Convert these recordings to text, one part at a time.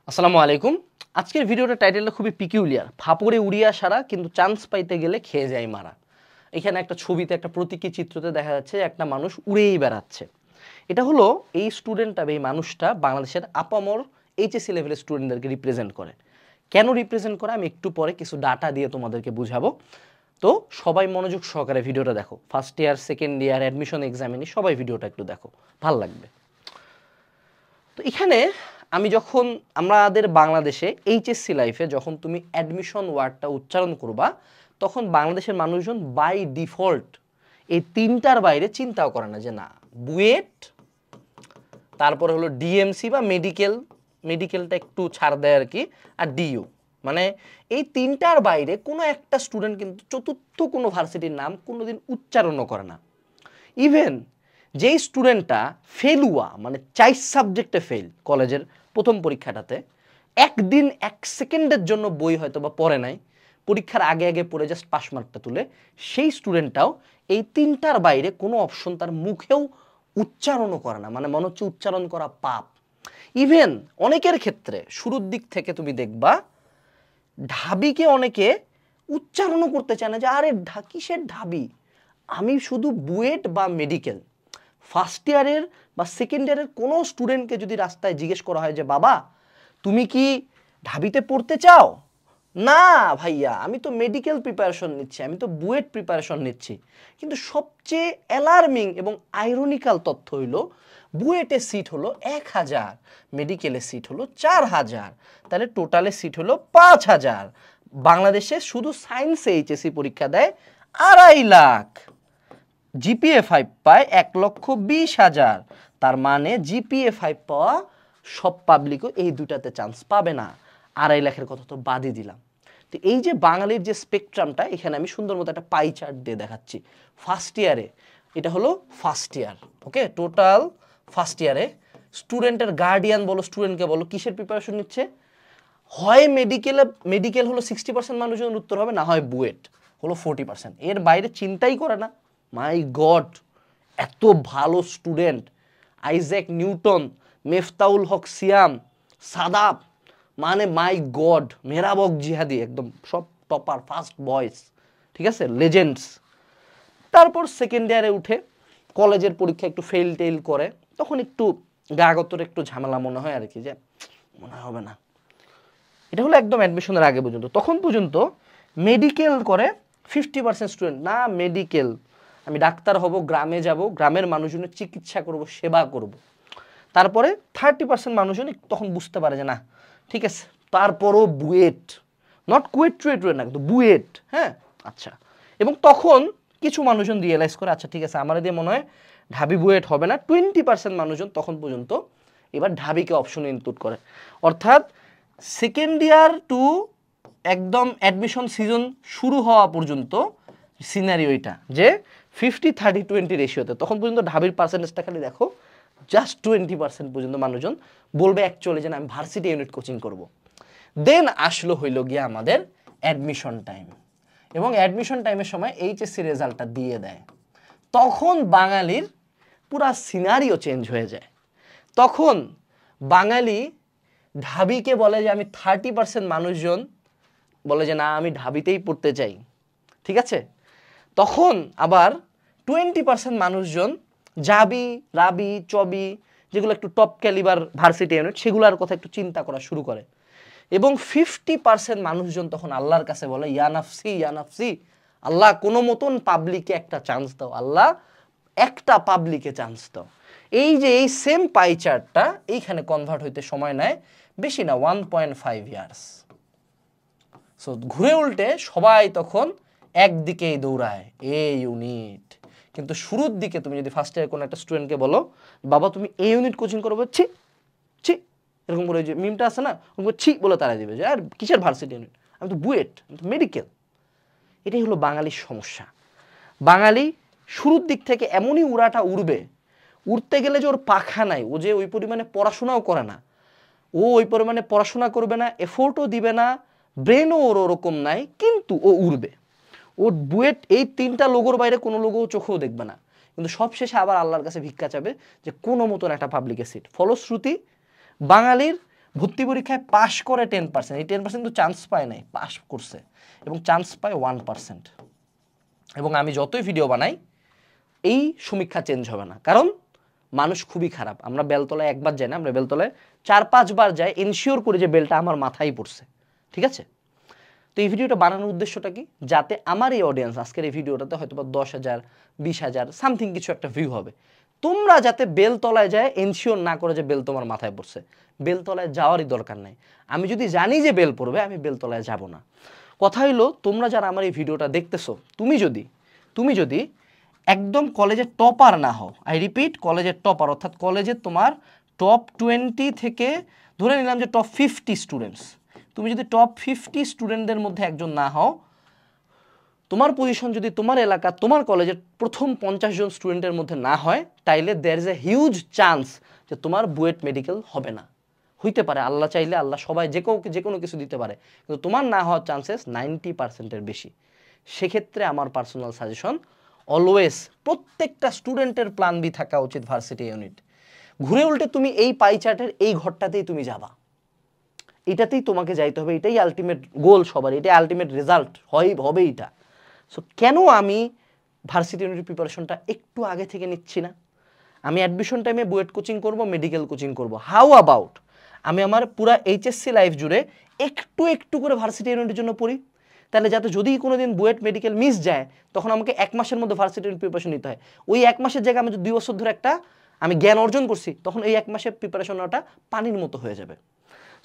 আসসালামু আলাইকুম। আজকের ভিডিওটা টাইটেলটা খুবই পিকিউলিয়ার। ফাপড়ে উড়িয়া সারা কিন্তু চান্স পাইতে গেলে খেয়ে যায় মারা। এখানে একটা ছবিতে একটা প্রতীকী চিত্রতে দেখা যাচ্ছে একটা মানুষ উড়েই বেড়াচ্ছে। এটা হলো এই স্টুডেন্টটা বা এই মানুষটা বাংলাদেশের আপামর এইচএসসি লেভেলের স্টুডেন্টদেরকে রিপ্রেজেন্ট করে। কেন রিপ্রেজেন্ট করে আমি একটু পরে কিছু ডাটা দিয়ে তোমাদেরকে বুঝাবো। তো সবাই মনোযোগ সহকারে ভিডিওটা দেখো। First year, second year, admission এক্সামিনে সবাই ভিডিওটা একটু দেখো, ভাল লাগবে। তো এখানে আমি যখন আমাদের বাংলাদেশে এইচএসসি লাইফে যখন তুমি অ্যাডমিশন ওয়ার্ডটা উচ্চারণ করবা তখন বাংলাদেশের মানুষজন বাই ডিফল্ট এই তিনটার বাইরে চিন্তাও করে না যে না বুয়েট, তারপরে হলো ডিএমসি বা মেডিকেলটা একটু ছাড় দেয় আর কি, আর ডিইউ, মানে এই তিনটার বাইরে কোনো একটা স্টুডেন্ট কিন্তু চতুর্থ কোনো ভার্সিটির নাম কোনোদিন উচ্চারণও করে না। ইভেন যেই স্টুডেন্টটা ফেলুয়া মানে 4 সাবজেক্টে ফেল কলেজের প্রথম পরীক্ষাটাতে, একদিন 1 সেকেন্ডের জন্য বই হয়তো বা পড়ে নাই, পরীক্ষার আগে আগে পড়ে জাস্ট পাস মার্কটা তুলে, সেই স্টুডেন্টটাও এই তিনটার বাইরে কোনো অপশন তার মুখেও উচ্চারণও করে না, মানে মনে হচ্ছে উচ্চারণ করা পাপ। ইভেন অনেকের ক্ষেত্রে শুরুর দিক থেকে তুমি দেখবা ঢাবিকে অনেকে উচ্চারণও করতে চায় না যে আরে কিসের ঢাবি, আমি শুধু বুয়েট বা মেডিকেল। ফার্স্ট ইয়ারের বা সেকেন্ড ইয়ারের কোনো স্টুডেন্টকে যদি রাস্তায় জিজ্ঞেস করা হয় যে বাবা তুমি কি ঢাবিতে পড়তে চাও, না ভাইয়া আমি তো মেডিকেল প্রিপারেশন নিচ্ছি, আমি তো বুয়েট প্রিপারেশন নিচ্ছি। কিন্তু সবচেয়ে অ্যালার্মিং এবং আইরনিক্যাল তথ্য হইল বুয়েটের সিট হলো 1000, মেডিকেলের সিট হলো 4000, তাহলে টোটালের সিট হলো 5000। বাংলাদেশে শুধু সায়েন্সে এইচএসসি পরীক্ষা দেয় 2.5 লাখ, জিপিএ 5 পায় 1,20,000। তার মানে জিপিএ 5 পাওয়া সব পাবলিকও এই দুটাতে চান্স পাবে না। 2.5 লাখের কথা তো বাদই দিলাম। তো এই যে বাঙালির যে স্পেকট্রামটা এখানে আমি সুন্দর মতো একটা পাই চার্ট দিয়ে দেখাচ্ছি। ফার্স্ট ইয়ারে এটা হলো ফার্স্ট ইয়ার, ওকে, টোটাল ফার্স্ট ইয়ারে স্টুডেন্টের গার্ডিয়ান বলো, স্টুডেন্টকে বলো, কিসের প্রিপারেশন নিচ্ছে? হয় মেডিকেল হলো 60% মানুষজন উত্তর হবে, না হয় বুয়েট হলো 40%, এর বাইরে চিন্তাই করে না। মাই গড, এত ভালো স্টুডেন্ট, আইজ্যাক নিউটন, মেফতাউল হক সিয়াম, সাদাব, মানে মাই গড, মেহরাবক জিহাদি, একদম সব টপার, ফার্স্ট বয়েস, ঠিক আছে, লেজেন্ডস। তারপর সেকেন্ড ইয়ারে উঠে কলেজের পরীক্ষা একটু ফেল টেল করে, তখন একটু গাগতর একটু ঝামেলা মনে হয় আর কি, যে মনে হবে না। এটা হলো একদম অ্যাডমিশনের আগে পর্যন্ত। তখন পর্যন্ত মেডিকেল করে 50% স্টুডেন্ট, না মেডিকেল আমি ডাক্তার হব, গ্রামে যাব, গ্রামের মানুষজনের চিকিৎসা করব, সেবা করব। তারপরে 30% মানুষজন তখন বুঝতে পারে যে না ঠিক আছে, তারপরও বুয়েট, নট কুয়েট টুয়েট না, কিন্তু বুয়েট, হ্যাঁ আচ্ছা। এবং তখন কিছু মানুষজন রিয়েলাইজ করে আচ্ছা ঠিক আছে আমার দিয়ে মনে হয় ঢাবি বুয়েট হবে না। 20% মানুষজন তখন পর্যন্ত এবার ঢাবিকে অপশনে ইনক্লুড করে। অর্থাৎ সেকেন্ড ইয়ার টু একদম অ্যাডমিশন সিজন শুরু হওয়া পর্যন্ত সিনারিও এটা যে 50-30-20 রেশিওতে, তখন পর্যন্ত ঢাবির পার্সেন্টেজটা খালি দেখো, জাস্ট 20% পর্যন্ত মানুষজন বলবে অ্যাকচুয়ালি যে আমি ভার্সিটি ইউনিট কোচিং করব। দেন আসলো হইল গিয়ে আমাদের অ্যাডমিশন টাইম, এবং অ্যাডমিশন টাইমের সময় এইচএসসি রেজাল্টটা দিয়ে দেয়। তখন বাঙালির পুরা সিনারিও চেঞ্জ হয়ে যায়। তখন বাঙালি ঢাবিকে বলে যে আমি 30% মানুষজন বলে যে না আমি ঢাবিতেই পড়তে চাই, ঠিক আছে। তখন আবার 20% মানুষজন জাবি, রাবি, চবি, যেগুলো একটু টপ ক্যালিবার ভার্সিটি ইউনিট, সেগুলোর কথা একটু চিন্তা করা শুরু করে। এবং 50% মানুষজন তখন আল্লাহর কাছে বলে ইয়া নাফসি ইয়া নাফসি, আল্লাহ কোনো মতন পাবলিকে একটা চান্স দাও, আল্লাহ একটা পাবলিকে চান্স দাও। এই যে এই সেম পাই চার্টটা এইখানে কনভার্ট হইতে সময় নেয় বেশি না, 1.5 ইয়ার্স। সো ঘুরে উল্টে সবাই তখন একদিকেই দৌড়ায় এ ইউনিট। কিন্তু শুরুর দিকে তুমি যদি ফার্স্ট ইয়ার কোনো একটা স্টুডেন্টকে বলো বাবা তুমি এ ইউনিট কোচিং করবো, ছি ছি এরকম করে, যে মিমটা আছে না, ওরকম ছি বলে তারা দিবে যে আর কিসের ভার্সিটি ইউনিট, আমি তো বুয়েট, আমি তো মেডিকেল। এটাই হলো বাঙালির সমস্যা। বাঙালি শুরুর দিক থেকে এমনই উড়াটা উড়বে, উড়তে গেলে যে ওর পাখা নাই, ও যে ওই পরিমাণে পড়াশোনাও করে না, ও ওই পরিমাণে পড়াশোনা করবে না, এফোর্টও দিবে না, ব্রেনও ওর ওরকম নাই, কিন্তু ও উড়বে। ওর বুয়েট এই 3টা লোগোর বাইরে কোনো লোগো চোখেও দেখবে না, কিন্তু সবশেষে আবার আল্লাহর কাছে ভিক্ষা চাবে যে কোনো মতন একটা পাবলিকের সিট। ফলশ্রুতি বাঙালির ভর্তি পরীক্ষায় পাশ করে 10%, এই 10% তো চান্স পায় নাই, পাস করছে এবং চান্স পায় 1%। এবং আমি যতই ভিডিও বানাই এই সমীক্ষা চেঞ্জ হবে না, কারণ মানুষ খুবই খারাপ। আমরা বেলতলায় একবার যাই না, আমরা বেলতলায় 4-5 বার যাই, এনশিওর করি যে বেলটা আমার মাথায় পড়ছে, ঠিক আছে? তো এই ভিডিওটা বানানোর উদ্দেশ্যটা কি, যাতে আমার এই অডিয়েন্স আজকের এই ভিডিওটাতে হয়তো 10,000 20,000 সামথিং কিছু একটা ভিউ হবে, তোমরা যাতে বেলতলায় যায় এনশিওর না করে যে বেল তোমার মাথায় পড়ছে। বেলতলায় যাওয়ারই দরকার নাই। আমি যদি জানি যে বেল পড়বে, আমি বেলতলায় যাব না। কথা হইলো, তোমরা যারা আমার এই ভিডিওটা দেখতেছো, তুমি যদি একদম কলেজের টপার না হও, আই রিপিট, কলেজের টপার অর্থাৎ কলেজে তোমার টপ 20 থেকে ধরে নিলাম যে টপ 50 স্টুডেন্টস, তুমি যদি টপ 50 স্টুডেন্টদের মধ্যে একজন না হও, তোমার পজিশন যদি তোমার এলাকা তোমার কলেজের প্রথম 50 জন স্টুডেন্টের মধ্যে না হয়, তাইলে there is a huge chance যে তোমার বুয়েট মেডিকেল হবে না। হইতে পারে, আল্লাহ চাইলে আল্লাহ সবাই যে কোনো কিছু দিতে পারে, কিন্তু তোমার না হওয়ার চান্সেস 90%-এর বেশি। সেক্ষেত্রে আমার পার্সোনাল সাজেশন, অলওয়েজ প্রত্যেকটা স্টুডেন্টের প্ল্যান বি থাকা উচিত ভার্সিটি ইউনিট। ঘুরে উল্টে তুমি এই পাই চার্টের এই ঘরটাতেই তুমি যাবা, এটাতেই তোমাকে যাইতে হবে, এটাই আলটিমেট গোল সবার, এটাই আলটিমেট রেজাল্ট হবে এটা। সো কেন আমি ভার্সিটি ইউনিটের প্রিপারেশনটা একটু আগে থেকে নিচ্ছি না? আমি অ্যাডমিশন টাইমে বুয়েট কোচিং করব, মেডিকেল কোচিং করব। হাউ অ্যাবাউট আমি আমার পুরা এইচএসসি লাইফ জুড়ে একটু একটু করে ভার্সিটি ইউনিটের জন্য পড়ি, তাহলে যাতে যদি কোনোদিন বুয়েট মেডিকেল মিস যায়, তখন আমাকে 1 মাসের মধ্যে ভার্সিটি ইউনিট প্রিপারেশন নিতে হয়। ওই 1 মাসের জায়গায় আমি যদি 2 বছর ধরে আমি জ্ঞান অর্জন করছি, তখন এই 1 মাসের প্রিপারেশনটা পানির মতো হয়ে যাবে।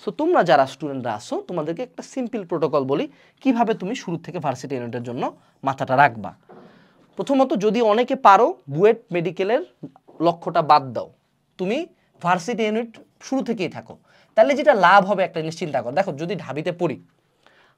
সো তোমরা যারা স্টুডেন্টরা আসো, তোমাদেরকে একটা সিম্পল প্রোটোকল বলি কিভাবে তুমি শুরু থেকে ভার্সিটি ইউনিটের জন্য মাথাটা রাখবা। প্রথমত, যদি অনেকে পারো বুয়েট মেডিকেলের লক্ষ্যটা বাদ দাও, তুমি ভার্সিটি ইউনিট শুরু থেকেই থাকো, তাহলে যেটা লাভ হবে একটা জিনিস চিন্তা করো। দেখো, যদি ঢাবিতে পড়ি,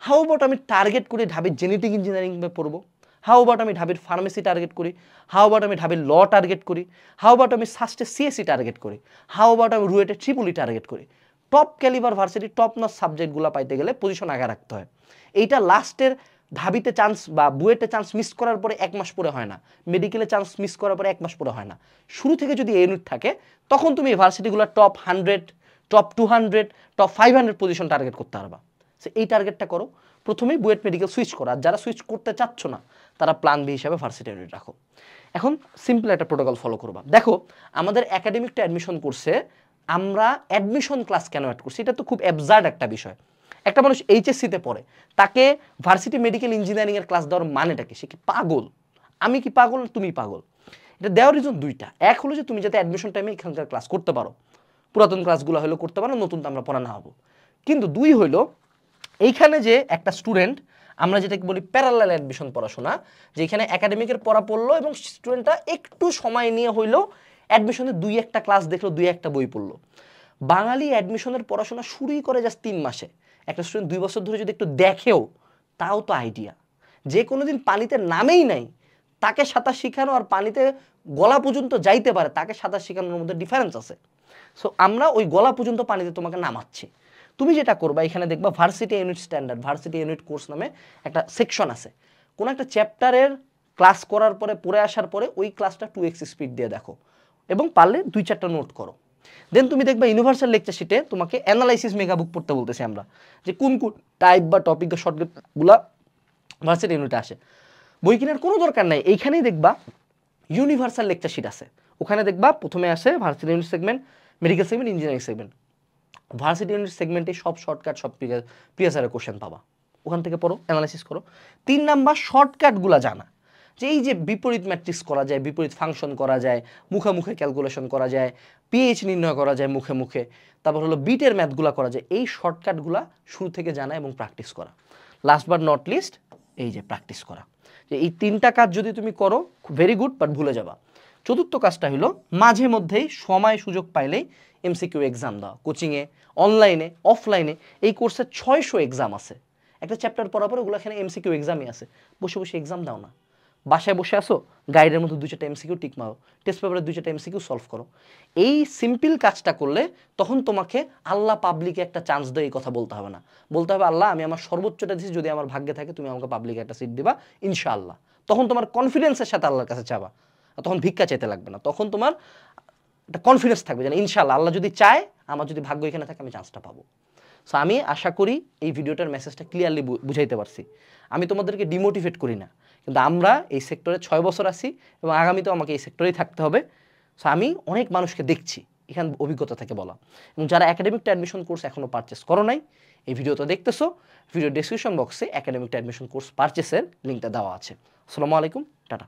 হাউ অ্যাবাউট আমি টার্গেট করি ঢাবির জেনেটিক ইঞ্জিনিয়ারিং পড়বো, হাউ অ্যাবাউট আমি ঢাবির ফার্মেসি টার্গেট করি, হাউ অ্যাবাউট আমি ঢাবির ল টার্গেট করি, হাউ অ্যাবাউট আমি সাস্টে সিএসসি টার্গেট করি, হাউ অ্যাবাউট আমি রুয়েটে ট্রিপলি টার্গেট করি। Top calibre varsity top notch সাবজেক্টগুলো পাইতে গেলে পজিশন আগে রাখতে হয়। এইটা লাস্টের ঢাবিতে চান্স বা বুয়েটে চান্স মিস করার পরে 1 মাস পরে হয় না, মেডিকেলে চান্স মিস করার পরে 1 মাস পরে হয় না। শুরু থেকে যদি ইউনিট থাকে, তখন তুমি এই ভার্সিটিগুলো top 100, top 200, top 500 position target করতে পারবা। সো এই টার্গেটটা করো, প্রথমেই বুয়েট মেডিকেল সুইচ করো। আর যারা সুইচ করতে চাচ্ছ না, তারা প্ল্যান বি হিসাবে ভার্সিটি ইউনিট রাখো। এখন সিম্পল একটা প্রোটোকল ফলো করবা। দেখো, আমাদের একাডেমিকটা অ্যাডমিশন করছে, আমরা অ্যাডমিশন ক্লাস কেন অ্যাড করছি, এটা তো খুব অ্যাবসার্ড একটা বিষয়। একটা মানুষ এইচএসসিতে পড়ে, তাকে ভার্সিটি মেডিকেল ইঞ্জিনিয়ারিং এর ক্লাস দেওয়ার মানেটা কি? সে কি পাগল? আমি কি পাগল? তুমি পাগল? এটা দেওয়ার রিজন দুইটা। এক হলো যে তুমি যাতে অ্যাডমিশন টাইমে এখানকার ক্লাস করতে পারো, পুরাতন ক্লাসগুলো হলেও করতে পারো, নতুন তো আমরা পড়া না হবো। কিন্তু 2 হইলো, এইখানে যে একটা স্টুডেন্ট, আমরা যেটাকে বলি প্যারালাল অ্যাডমিশন পড়াশোনা, যে এখানে একাডেমিকের পড়া পড়লো এবং স্টুডেন্টটা একটু সময় নিয়ে হইলো অ্যাডমিশনে 2-1টা ক্লাস দেখলো, 2-1টা বই পড়লো। বাঙালি অ্যাডমিশনের পড়াশোনা শুরুই করে জাস্ট 3 মাসে। একটা স্টুডেন্ট 2 বছর ধরে যদি একটু দেখেও, তাও তো আইডিয়া। যে কোনোদিন পানিতে নামেই নাই, তাকে সাঁতার শেখানো আর পানিতে গলা পর্যন্ত যাইতে পারে, তাকে সাঁতার শেখানোর মধ্যে ডিফারেন্স আছে। সো আমরা ওই গলা পর্যন্ত পানিতে তোমাকে নামাচ্ছি। তুমি যেটা করবা, এখানে দেখবা varsity unit standard, varsity unit course নামে একটা সেকশন আছে। কোনো একটা চ্যাপ্টারের ক্লাস করার পরে, পড়ে আসার পরে ওই ক্লাসটা 2x স্পিড দিয়ে দেখো এবং পারলে 2-4টা নোট করো। দেন তুমি দেখবা ইউনিভার্সাল লেকচার শিটে তোমাকে অ্যানালাইসিস মেগা বুক পড়তে বলতেছি আমরা, যে কোন কোন টাইপ বা টপিক বা শর্টকাটগুলা ভার্সিটি ইউনিটে আসে। বই কেনার কোনো দরকার নাই, এইখানেই দেখবা ইউনিভার্সাল লেকচার শিট আছে। ওখানে দেখবা প্রথমে আসে varsity unit segment, medical segment, engineering segment. Varsity unit সেগমেন্টে সব শর্টকাট, সব প্রিভিয়াস কোশ্চেন পাবা, ওখান থেকে পড়ো, অ্যানালাইসিস করো। 3 নাম্বার শর্টকাটগুলো জানা, যে এই যে বিপরীত ম্যাট্রিক্স করা যায়, বিপরীত ফাংশন করা যায়, মুখে মুখে ক্যালকুলেশন করা যায়, পিএইচ নির্ণয় করা যায় মুখে মুখে, তারপর হলো বিটের ম্যাথগুলো করা যায়। এই শর্টকাটগুলো শুরু থেকে জানা এবং প্র্যাকটিস করা। লাস্ট বাট নট লিস্ট, এই যে প্র্যাকটিস করা। যে এই 3টা কাজ যদি তুমি করো, ভেরি গুড, বাট ভুলে যাবা। চতুর্থ কাজটা হলো মাঝে মধ্যেই সময় সুযোগ পাইলেই এমসিকিউ এক্সাম দাও, কোচিংয়ে, অনলাইনে, অফলাইনে। এই কোর্সে 600 এক্সাম আছে। একটা চ্যাপ্টার পড়ার পর ওগুলো এখানে এমসিকিউ এক্সামই আছে। বসে বসে এক্সাম দাও না, বাসায় বসে আসো, গাইডের মধ্যে 2-4টা এমসিকিউ টিক মারো, টেস্ট পেপারে 2-4টা এমসিকিউ সলভ করো। এই সিম্পল কাজটা করলে তখন তোমাকে আল্লাহ পাবলিকে একটা চান্স দেয়, এই কথা বলতে হবে না। বলতে হবে, আল্লাহ আমি আমার সর্বোচ্চটা দিচ্ছি, যদি আমার ভাগ্যে থাকে তুমি আমাকে পাবলিকে একটা সিট দিবা ইনশাআল্লাহ। তখন তোমার কনফিডেন্সের সাথে আল্লাহর কাছে চাবা, তখন ভিক্ষা চাইতে লাগবে না, তখন তোমার একটা কনফিডেন্স থাকবে, যেন ইনশাআল্লাহ আল্লাহ যদি চায় আমার যদি ভাগ্য এখানে থাকে আমি চান্সটা পাবো। সো আমি আশা করি এই ভিডিওটার মেসেজটা ক্লিয়ারলি বুঝাইতে পারছি। আমি তোমাদেরকে ডিমোটিভেট করি না, কিন্তু আমরা এই সেক্টরে 6 বছর আছি এবং আগামীতেও আমাকে এই সেক্টরেই থাকতে হবে। সো আমি অনেক মানুষকে দেখছি, এখানে অভিজ্ঞতা থেকে বলা। এবং যারা একাডেমিকটা অ্যাডমিশন কোর্স এখনও পারচেস করো নাই, এই ভিডিওটা দেখতেছো, ভিডিও ডেসক্রিপশন বক্সে একাডেমিকটা অ্যাডমিশন কোর্স পারচেসের লিঙ্কটা দেওয়া আছে। আসসালামু আলাইকুম, টাটা।